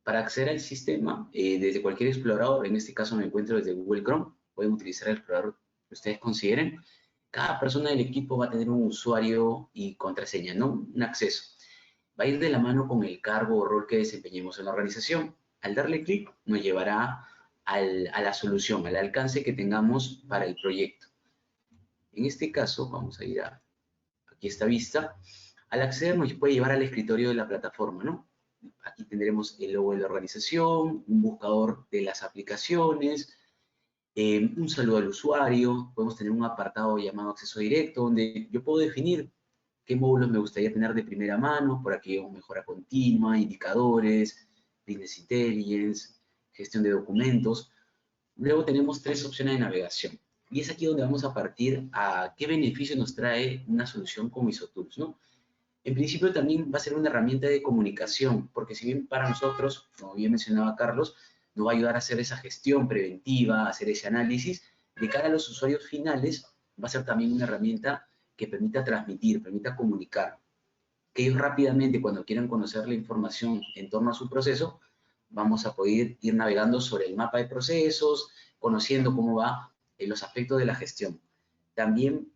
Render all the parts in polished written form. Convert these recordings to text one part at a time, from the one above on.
Para acceder al sistema, desde cualquier explorador, en este caso me encuentro desde Google Chrome, pueden utilizar el explorador que ustedes consideren. Cada persona del equipo va a tener un usuario y contraseña, ¿no? Un acceso. Va a ir de la mano con el cargo o rol que desempeñemos en la organización. Al darle clic, nos llevará a la solución, al alcance que tengamos para el proyecto. En este caso, vamos a ir a aquí esta vista. Al acceder nos puede llevar al escritorio de la plataforma, ¿no? Aquí tendremos el logo de la organización, un buscador de las aplicaciones, un saludo al usuario, podemos tener un apartado llamado acceso directo, donde yo puedo definir qué módulos me gustaría tener de primera mano, por aquí vemos mejora continua, indicadores, business intelligence, gestión de documentos. Luego tenemos 3 opciones de navegación. Y es aquí donde vamos a partir a qué beneficio nos trae una solución como ISOTools, ¿no? En principio también va a ser una herramienta de comunicación, porque si bien para nosotros, como bien mencionaba Carlos, nos va a ayudar a hacer esa gestión preventiva, a hacer ese análisis, de cara a los usuarios finales, va a ser también una herramienta que permita transmitir, permita comunicar. Que ellos rápidamente, cuando quieran conocer la información en torno a su proceso, vamos a poder ir navegando sobre el mapa de procesos, conociendo cómo va los aspectos de la gestión. También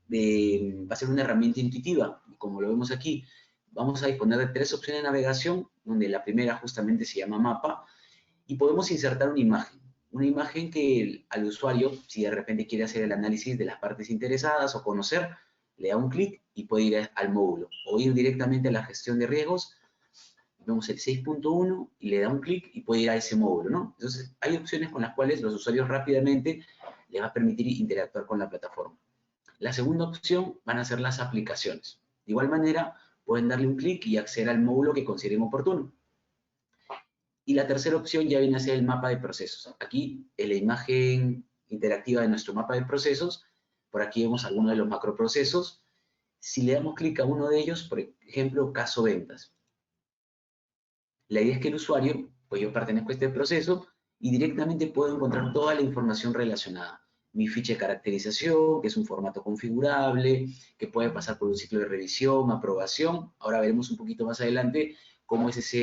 va a ser una herramienta intuitiva, como lo vemos aquí. Vamos a disponer de 3 opciones de navegación, donde la primera justamente se llama mapa, y podemos insertar una imagen que al usuario, si de repente quiere hacer el análisis de las partes interesadas o conocer, le da un clic y puede ir al módulo, o ir directamente a la gestión de riesgos, vemos el 6.1 y le da un clic y puede ir a ese módulo, ¿no? Entonces, hay opciones con las cuales los usuarios rápidamente les va a permitir interactuar con la plataforma. La segunda opción van a ser las aplicaciones. De igual manera, pueden darle un clic y acceder al módulo que consideren oportuno. Y la tercera opción ya viene a ser el mapa de procesos. Aquí, en la imagen interactiva de nuestro mapa de procesos, por aquí vemos algunos de los macroprocesos. Si le damos clic a uno de ellos, por ejemplo, caso ventas. La idea es que el usuario, pues yo pertenezco a este proceso y directamente puedo encontrar toda la información relacionada. Mi ficha de caracterización, que es un formato configurable, que puede pasar por un ciclo de revisión, aprobación. Ahora veremos un poquito más adelante cómo es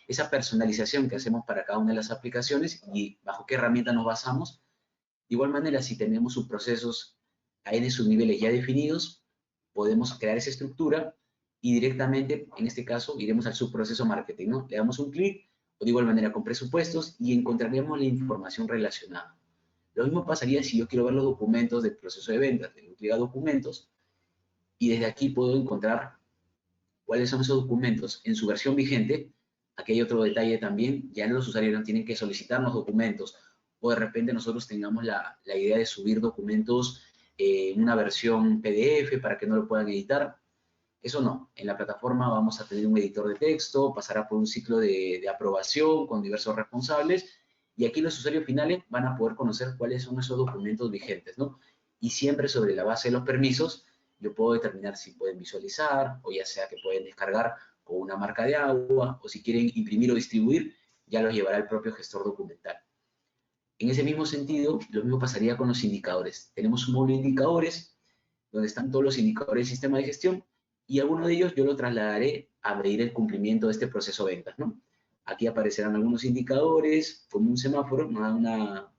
esa personalización que hacemos para cada una de las aplicaciones y bajo qué herramienta nos basamos. De igual manera, si tenemos subprocesos en sus niveles ya definidos, podemos crear esa estructura y directamente, en este caso, iremos al subproceso marketing, ¿no? Le damos un clic, o de igual manera con presupuestos, y encontraremos la información relacionada. Lo mismo pasaría si yo quiero ver los documentos del proceso de ventas. Le clic a documentos, y desde aquí puedo encontrar cuáles son esos documentos en su versión vigente. Aquí hay otro detalle también, ya los usuarios no tienen que solicitarnos documentos, o de repente nosotros tengamos la idea de subir documentos en una versión PDF para que no lo puedan editar. Eso no, en la plataforma vamos a tener un editor de texto, pasará por un ciclo de aprobación con diversos responsables, y aquí los usuarios finales van a poder conocer cuáles son esos documentos vigentes, ¿no? Y siempre sobre la base de los permisos, yo puedo determinar si pueden visualizar, o ya sea que pueden descargar con una marca de agua, o si quieren imprimir o distribuir, ya los llevará el propio gestor documental. En ese mismo sentido, lo mismo pasaría con los indicadores. Tenemos un módulo de indicadores, donde están todos los indicadores del sistema de gestión, y alguno de ellos yo lo trasladaré a medir el cumplimiento de este proceso de ventas, ¿no? Aquí aparecerán algunos indicadores, como un semáforo, nos da una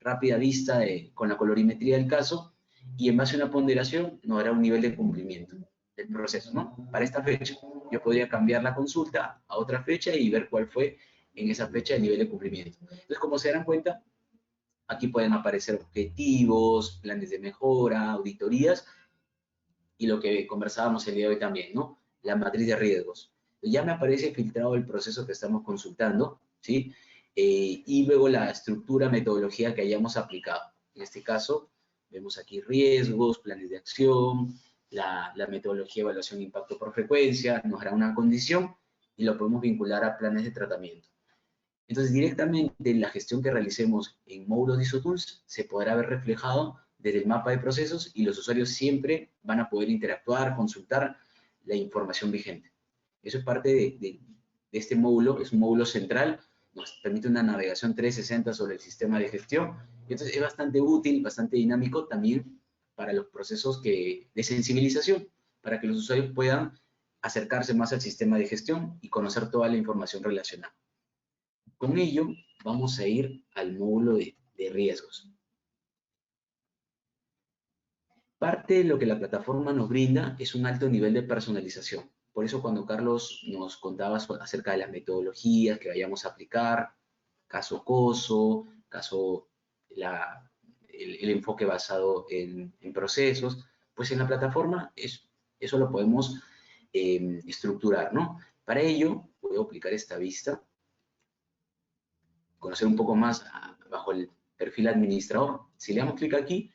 rápida vista con la colorimetría del caso, y en base a una ponderación nos dará un nivel de cumplimiento del proceso, ¿no? Para esta fecha, yo podría cambiar la consulta a otra fecha y ver cuál fue en esa fecha el nivel de cumplimiento. Entonces, como se darán cuenta, aquí pueden aparecer objetivos, planes de mejora, auditorías, y lo que conversábamos el día de hoy también, ¿no? La matriz de riesgos. Ya me aparece filtrado el proceso que estamos consultando, ¿sí? Y luego la estructura, metodología que hayamos aplicado. En este caso, vemos aquí riesgos, planes de acción, la metodología de evaluación de impacto por frecuencia, nos dará una condición y lo podemos vincular a planes de tratamiento. Entonces, directamente en la gestión que realicemos en módulos de ISOTools se podrá ver reflejado desde el mapa de procesos y los usuarios siempre van a poder interactuar, consultar la información vigente. Eso es parte de este módulo, es un módulo central, nos permite una navegación 360 sobre el sistema de gestión. Y entonces es bastante útil, bastante dinámico también para los procesos de sensibilización, para que los usuarios puedan acercarse más al sistema de gestión y conocer toda la información relacionada. Con ello, vamos a ir al módulo de riesgos. Parte de lo que la plataforma nos brinda es un alto nivel de personalización. Por eso cuando Carlos nos contaba acerca de las metodologías que vayamos a aplicar, caso COSO, el enfoque basado en procesos, pues en la plataforma eso lo podemos estructurar, ¿no? Para ello, voy a aplicar esta vista, conocer un poco más bajo el perfil administrador. Si le damos clic aquí,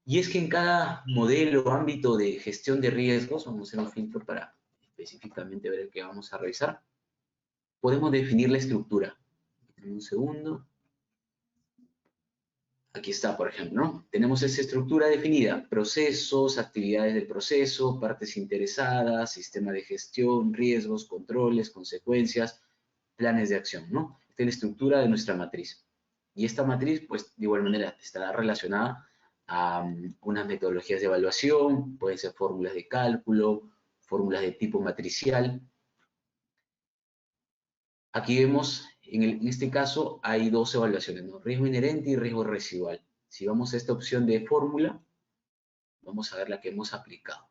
y es que en cada modelo o ámbito de gestión de riesgos, vamos a hacer un filtro para específicamente ver el que vamos a revisar, podemos definir la estructura. Un segundo. Aquí está, por ejemplo, ¿no? Tenemos esa estructura definida: procesos, actividades del proceso, partes interesadas, sistema de gestión, riesgos, controles, consecuencias, planes de acción, ¿no? Esta es la estructura de nuestra matriz. Y esta matriz, pues, de igual manera, estará relacionada a unas metodologías de evaluación, pueden ser fórmulas de cálculo, fórmulas de tipo matricial. Aquí vemos, en este caso, hay dos evaluaciones, ¿no? Riesgo inherente y riesgo residual. Si vamos a esta opción de fórmula, vamos a ver la que hemos aplicado.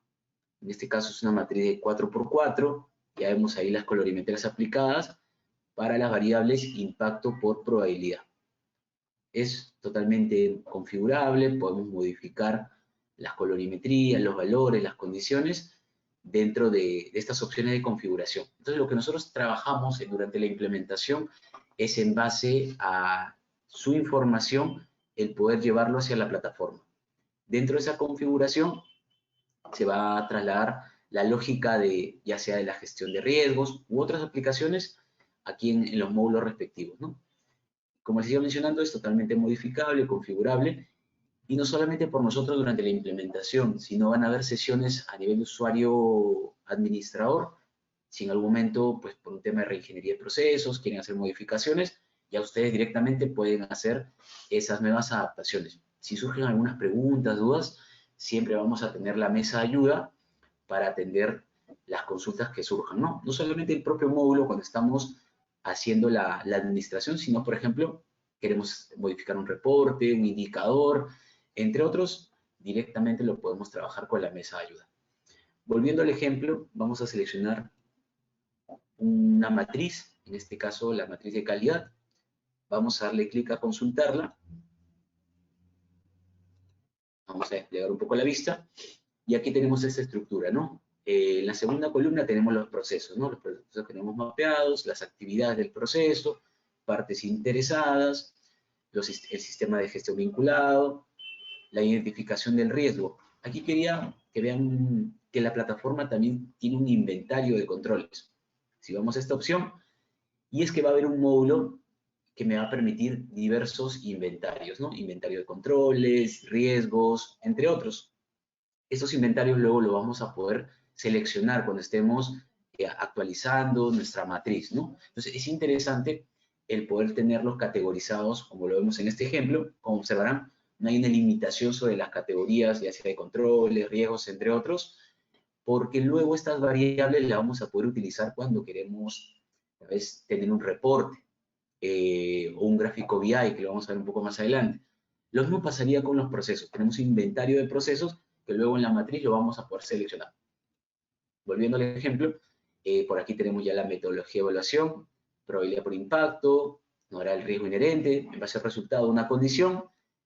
En este caso es una matriz de 4×4, ya vemos ahí las colorimetrías aplicadas para las variables impacto por probabilidad. Es totalmente configurable, podemos modificar las colorimetrías, los valores, las condiciones dentro de estas opciones de configuración. Entonces, lo que nosotros trabajamos durante la implementación es en base a su información el poder llevarlo hacia la plataforma. Dentro de esa configuración se va a trasladar la lógica de, ya sea de la gestión de riesgos u otras aplicaciones aquí en los módulos respectivos, ¿no? Como les iba mencionando, es totalmente modificable, configurable, y no solamente por nosotros durante la implementación, sino van a haber sesiones a nivel de usuario administrador. Si en algún momento, pues por un tema de reingeniería de procesos, quieren hacer modificaciones, ya ustedes directamente pueden hacer esas nuevas adaptaciones. Si surgen algunas preguntas, dudas, siempre vamos a tener la mesa de ayuda para atender las consultas que surjan, ¿no? No solamente el propio módulo cuando estamos haciendo la administración, sino, por ejemplo, queremos modificar un reporte, un indicador, entre otros, directamente lo podemos trabajar con la mesa de ayuda. Volviendo al ejemplo, vamos a seleccionar una matriz, en este caso la matriz de calidad. Vamos a darle clic a consultarla. Vamos a desplegar un poco la vista. Y aquí tenemos esta estructura, ¿no? En la segunda columna tenemos los procesos, ¿no? Los procesos que tenemos mapeados, las actividades del proceso, partes interesadas, el sistema de gestión vinculado, la identificación del riesgo. Aquí quería que vean que la plataforma también tiene un inventario de controles. Si vamos a esta opción, y es que va a haber un módulo que me va a permitir diversos inventarios, ¿no? Inventario de controles, riesgos, entre otros. Estos inventarios luego lo vamos a poder seleccionar cuando estemos actualizando nuestra matriz, ¿no? Entonces es interesante el poder tenerlos categorizados, como lo vemos en este ejemplo. Como observarán, no hay una limitación sobre las categorías, ya sea de controles, riesgos, entre otros, porque luego estas variables las vamos a poder utilizar cuando queremos, tal vez, tener un reporte o un gráfico BI, que lo vamos a ver un poco más adelante. Lo mismo pasaría con los procesos. Tenemos un inventario de procesos que luego en la matriz lo vamos a poder seleccionar. Volviendo al ejemplo, por aquí tenemos ya la metodología de evaluación, probabilidad por impacto, nos dará el riesgo inherente, en base al resultado de una condición,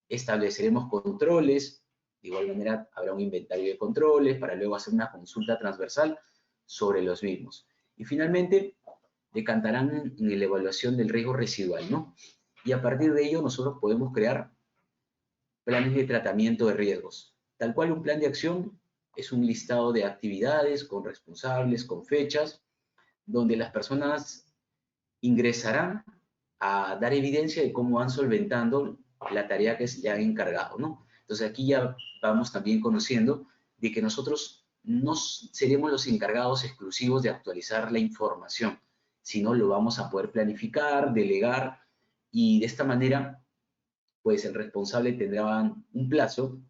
estableceremos controles, de igual manera habrá un inventario de controles para luego hacer una consulta transversal sobre los mismos. Y finalmente, decantarán en la evaluación del riesgo residual, ¿no? Y a partir de ello nosotros podemos crear planes de tratamiento de riesgos. Tal cual un plan de acción es un listado de actividades con responsables, con fechas, donde las personas ingresarán a dar evidencia de cómo van solventando la tarea que se han encargado, ¿no? Entonces aquí ya vamos también conociendo de que nosotros no seremos los encargados exclusivos de actualizar la información, sino lo vamos a poder planificar, delegar, y de esta manera pues el responsable tendrá un plazo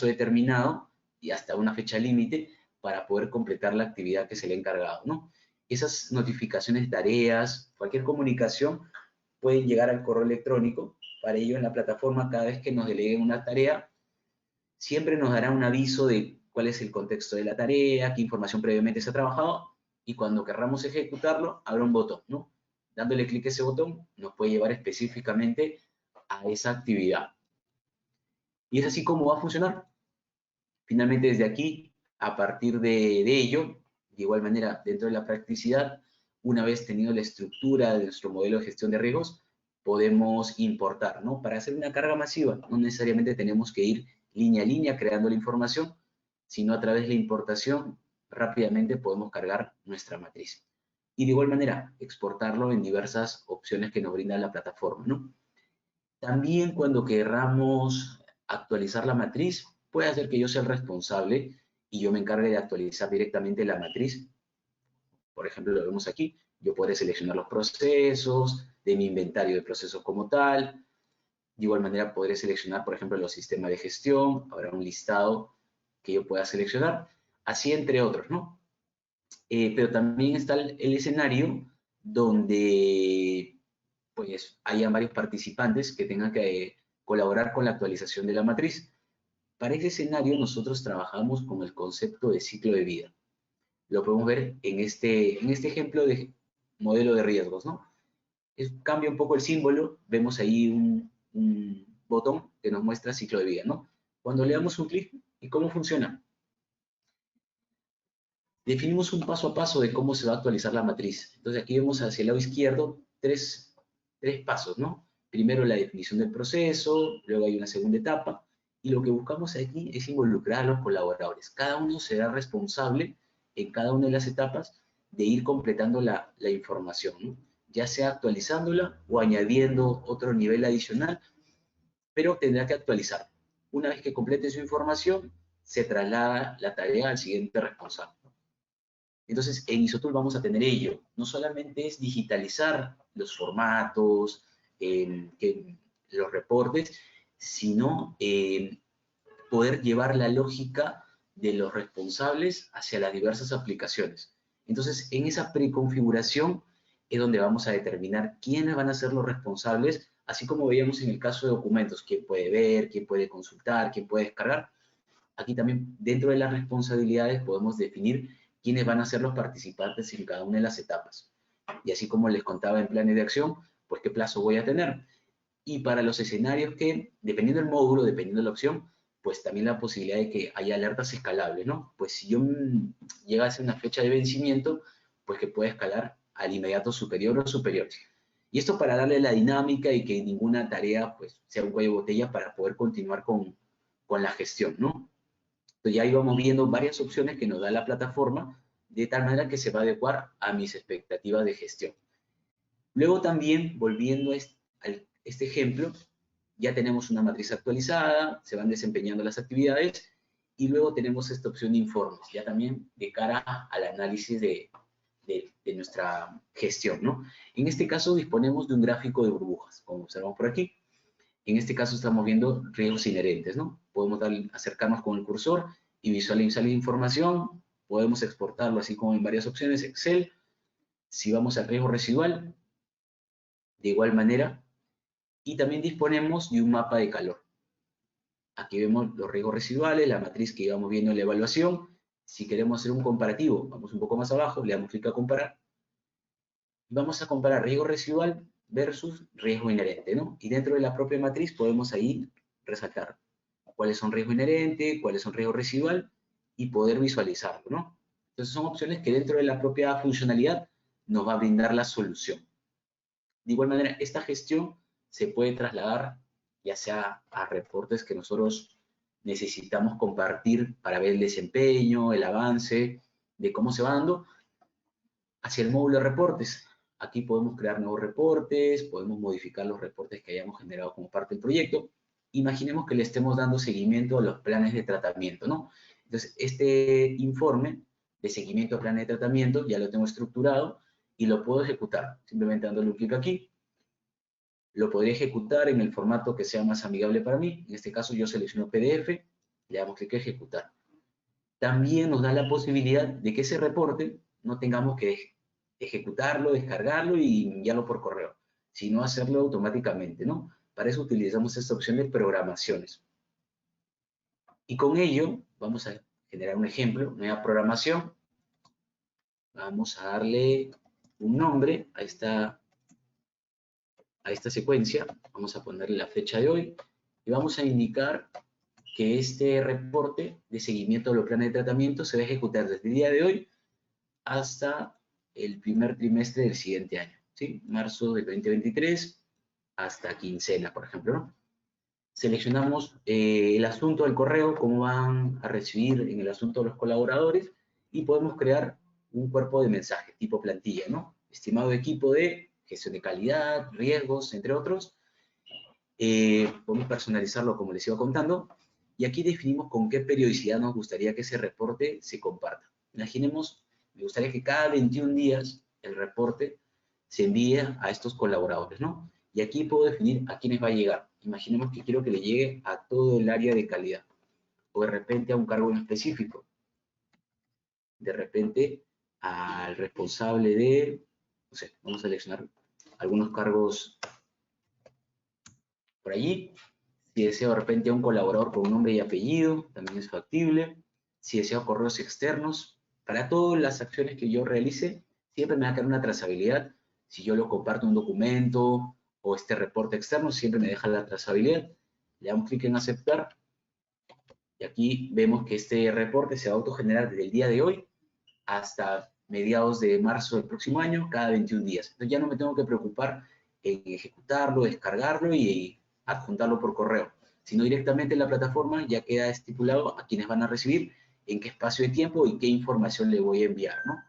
determinado y hasta una fecha límite para poder completar la actividad que se le ha encargado, ¿no? esas notificaciones de tareas, cualquier comunicación, pueden llegar al correo electrónico. Para ello, en la plataforma, cada vez que nos deleguen una tarea, siempre nos dará un aviso de cuál es el contexto de la tarea, qué información previamente se ha trabajado, y cuando querramos ejecutarlo, habrá un botón, ¿no? Dándole clic a ese botón, nos puede llevar específicamente a esa actividad. Y es así como va a funcionar. Finalmente, desde aquí, a partir de ello, de igual manera, dentro de la practicidad, una vez tenido la estructura de nuestro modelo de gestión de riesgos, podemos importar, ¿no? Para hacer una carga masiva, no necesariamente tenemos que ir línea a línea creando la información, sino a través de la importación, rápidamente podemos cargar nuestra matriz. Y de igual manera, exportarlo en diversas opciones que nos brinda la plataforma, ¿no? También cuando querramos actualizar la matriz, puede ser que yo sea el responsable y yo me encargue de actualizar directamente la matriz. Por ejemplo, lo vemos aquí. Yo podré seleccionar los procesos de mi inventario de procesos como tal. De igual manera, podré seleccionar, por ejemplo, los sistemas de gestión. Habrá un listado que yo pueda seleccionar. Así entre otros, ¿no? Pero también está el escenario donde pues hayan varios participantes que tengan que colaborar con la actualización de la matriz. Para ese escenario nosotros trabajamos con el concepto de ciclo de vida. Lo podemos ver en este ejemplo de modelo de riesgos, ¿no? Cambia un poco el símbolo, vemos ahí un botón que nos muestra ciclo de vida, ¿no? Cuando le damos un clic, ¿y cómo funciona? Definimos un paso a paso de cómo se va a actualizar la matriz. Entonces aquí vemos hacia el lado izquierdo tres pasos, ¿no? Primero la definición del proceso, luego hay una segunda etapa, y lo que buscamos aquí es involucrar a los colaboradores. Cada uno será responsable en cada una de las etapas de ir completando la información, ¿no? Ya sea actualizándola o añadiendo otro nivel adicional, pero tendrá que actualizar. Una vez que complete su información, se traslada la tarea al siguiente responsable. Entonces, en Isotool vamos a tener ello. No solamente es digitalizar los formatos, los reportes, sino poder llevar la lógica de los responsables hacia las diversas aplicaciones. Entonces, en esa preconfiguración es donde vamos a determinar quiénes van a ser los responsables, así como veíamos en el caso de documentos, quién puede ver, quién puede consultar, quién puede descargar. Aquí también, dentro de las responsabilidades, podemos definir quiénes van a ser los participantes en cada una de las etapas. Y así como les contaba en planes de acción, pues qué plazo voy a tener. Y para los escenarios que, dependiendo del módulo, dependiendo de la opción, pues también la posibilidad de que haya alertas escalables, ¿no? Pues si yo llegase a una fecha de vencimiento, pues que pueda escalar al inmediato superior o superior. Y esto para darle la dinámica y que ninguna tarea pues sea un cuello de botella para poder continuar con la gestión, ¿no? Entonces ya íbamos viendo varias opciones que nos da la plataforma, de tal manera que se va a adecuar a mis expectativas de gestión. Luego también, volviendo a este ejemplo, ya tenemos una matriz actualizada, se van desempeñando las actividades, y luego tenemos esta opción de informes, ya también de cara al análisis de nuestra gestión, ¿no? En este caso disponemos de un gráfico de burbujas, como observamos por aquí. En este caso estamos viendo riesgos inherentes, ¿no? Podemos acercarnos con el cursor y visualizar la información, podemos exportarlo así como en varias opciones, Excel. Si vamos al riesgo residual, de igual manera, y también disponemos de un mapa de calor. Aquí vemos los riesgos residuales, la matriz que íbamos viendo en la evaluación. Si queremos hacer un comparativo, vamos un poco más abajo, le damos clic a comparar. Vamos a comparar riesgo residual versus riesgo inherente, ¿no? Y dentro de la propia matriz podemos ahí resaltar cuáles son riesgo inherente, cuáles son riesgo residual y poder visualizarlo, ¿no? Entonces son opciones que dentro de la propia funcionalidad nos va a brindar la solución. De igual manera, esta gestión se puede trasladar ya sea a reportes que nosotros necesitamos compartir para ver el desempeño, el avance, de cómo se va dando, hacia el módulo de reportes. Aquí podemos crear nuevos reportes, podemos modificar los reportes que hayamos generado como parte del proyecto. Imaginemos que le estemos dando seguimiento a los planes de tratamiento, ¿no? Entonces, este informe de seguimiento a planes de tratamiento ya lo tengo estructurado y lo puedo ejecutar. Simplemente dándole un clic aquí. Lo podría ejecutar en el formato que sea más amigable para mí. En este caso yo selecciono PDF, le damos clic a ejecutar. También nos da la posibilidad de que ese reporte no tengamos que ejecutarlo, descargarlo y enviarlo por correo, sino hacerlo automáticamente, ¿no? Para eso utilizamos esta opción de programaciones. Y con ello vamos a generar un ejemplo, nueva programación. Vamos a darle un nombre a esta secuencia. Vamos a ponerle la fecha de hoy y vamos a indicar que este reporte de seguimiento de los planes de tratamiento se va a ejecutar desde el día de hoy hasta el primer trimestre del siguiente año, ¿sí? Marzo del 2023 hasta quincena, por ejemplo, ¿no? Seleccionamos el asunto del correo, cómo van a recibir en el asunto los colaboradores y podemos crear un cuerpo de mensaje tipo plantilla, ¿no? Estimado equipo de gestión de calidad, riesgos, entre otros. Podemos personalizarlo como les iba contando y aquí definimos con qué periodicidad nos gustaría que ese reporte se comparta. Imaginemos, me gustaría que cada 21 días el reporte se envíe a estos colaboradores, ¿no? Y aquí puedo definir a quiénes va a llegar. Imaginemos que quiero que le llegue a todo el área de calidad o de repente a un cargo en específico. De repente al responsable de, no sé, vamos a seleccionar algunos cargos por allí. Si deseo de repente a un colaborador con nombre y apellido, también es factible. Si deseo correos externos, para todas las acciones que yo realice, siempre me va a quedar una trazabilidad. Si yo lo comparto un documento o este reporte externo, siempre me deja la trazabilidad. Le damos clic en aceptar y aquí vemos que este reporte se va a autogenerar desde el día de hoy hasta mediados de marzo del próximo año, cada 21 días. Entonces ya no me tengo que preocupar en ejecutarlo, descargarlo y adjuntarlo por correo, sino directamente en la plataforma ya queda estipulado a quienes van a recibir, en qué espacio de tiempo y qué información le voy a enviar, ¿no?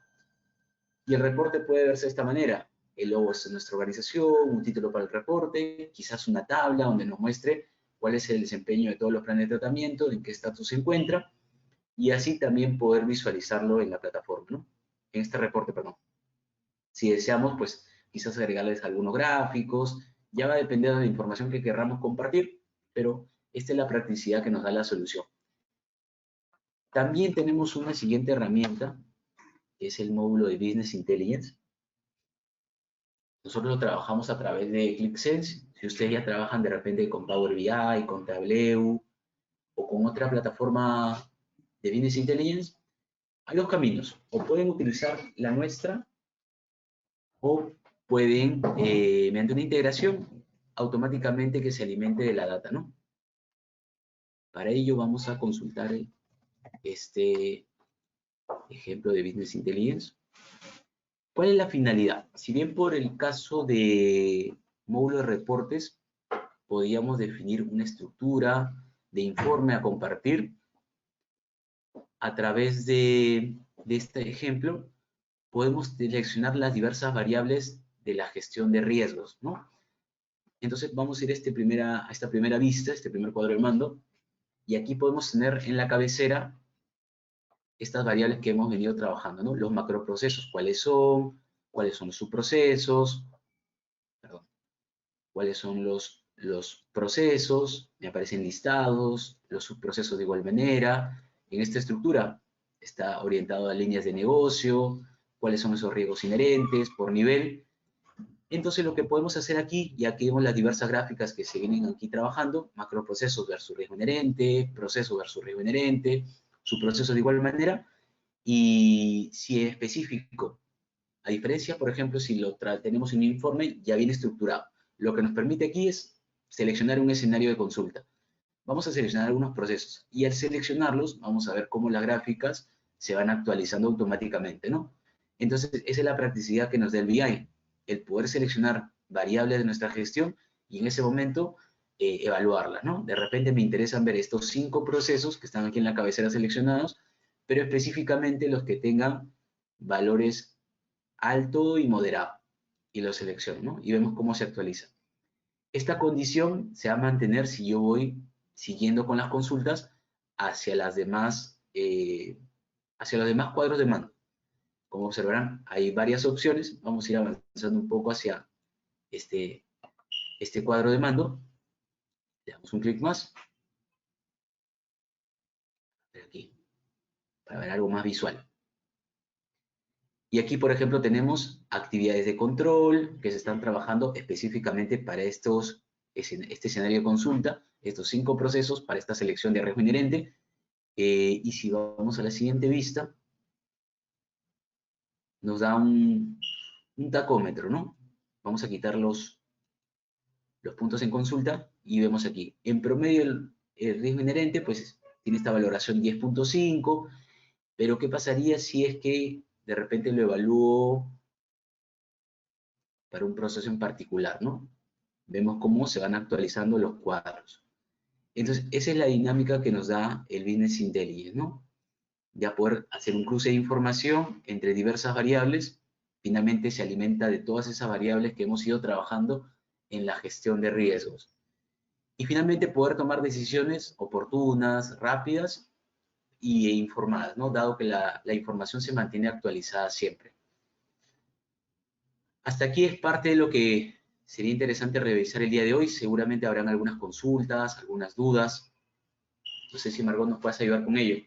Y el reporte puede verse de esta manera. El logo es de nuestra organización, un título para el reporte, quizás una tabla donde nos muestre cuál es el desempeño de todos los planes de tratamiento, en qué estatus se encuentra, y así también poder visualizarlo en la plataforma, ¿no? En este reporte, perdón. Si deseamos, pues quizás agregarles algunos gráficos, ya va a depender de la información que querramos compartir, pero esta es la practicidad que nos da la solución. También tenemos una siguiente herramienta, que es el módulo de Business Intelligence. Nosotros lo trabajamos a través de ClickSense. Si ustedes ya trabajan de repente con Power BI, con Tableau o con otra plataforma de Business Intelligence, hay dos caminos. O pueden utilizar la nuestra o pueden, mediante una integración, automáticamente que se alimente de la data, ¿no? Para ello vamos a consultar este ejemplo de Business Intelligence. ¿Cuál es la finalidad? Si bien por el caso de módulo de reportes, podríamos definir una estructura de informe a compartir, a través de este ejemplo, podemos seleccionar las diversas variables de la gestión de riesgos, ¿no? Entonces vamos a ir a esta primera vista, este primer cuadro de mando, y aquí podemos tener en la cabecera estas variables que hemos venido trabajando, ¿no? Los macroprocesos, cuáles son los subprocesos, perdón, cuáles son los procesos, me aparecen listados, los subprocesos de igual manera. En esta estructura está orientado a líneas de negocio, cuáles son esos riesgos inherentes por nivel. Entonces lo que podemos hacer aquí, ya que vemos las diversas gráficas que se vienen aquí trabajando, macroprocesos versus riesgo inherente, proceso versus riesgo inherente, subprocesos de igual manera, y si es específico, a diferencia, por ejemplo, si lo tenemos en un informe, ya viene estructurado. Lo que nos permite aquí es seleccionar un escenario de consulta. Vamos a seleccionar algunos procesos y al seleccionarlos vamos a ver cómo las gráficas se van actualizando automáticamente, ¿no? Entonces, esa es la practicidad que nos da el BI, el poder seleccionar variables de nuestra gestión y en ese momento evaluarlas, ¿no? De repente me interesan ver estos 5 procesos que están aquí en la cabecera seleccionados, pero específicamente los que tengan valores alto y moderado, y lo selecciono, ¿no? Y vemos cómo se actualiza. Esta condición se va a mantener si yo voy siguiendo con las consultas hacia hacia los demás cuadros de mando. Como observarán, hay varias opciones. Vamos a ir avanzando un poco hacia este cuadro de mando. Le damos un clic más. Aquí, para ver algo más visual. Y aquí, por ejemplo, tenemos actividades de control que se están trabajando específicamente para este escenario de consulta, estos 5 procesos para esta selección de riesgo inherente. Y si vamos a la siguiente vista, nos da un tacómetro, ¿no? Vamos a quitar los puntos en consulta y vemos aquí, en promedio el riesgo inherente, pues tiene esta valoración 10.5, pero ¿qué pasaría si es que de repente lo evalúo para un proceso en particular, ¿no? Vemos cómo se van actualizando los cuadros. Entonces, esa es la dinámica que nos da el Business Intelligence, ¿no? Ya poder hacer un cruce de información entre diversas variables, finalmente se alimenta de todas esas variables que hemos ido trabajando en la gestión de riesgos. Y finalmente poder tomar decisiones oportunas, rápidas e informadas, ¿no? Dado que la información se mantiene actualizada siempre. Hasta aquí es parte de lo que sería interesante revisar el día de hoy. Seguramente habrán algunas consultas, algunas dudas. No sé si Margot nos puedes ayudar con ello.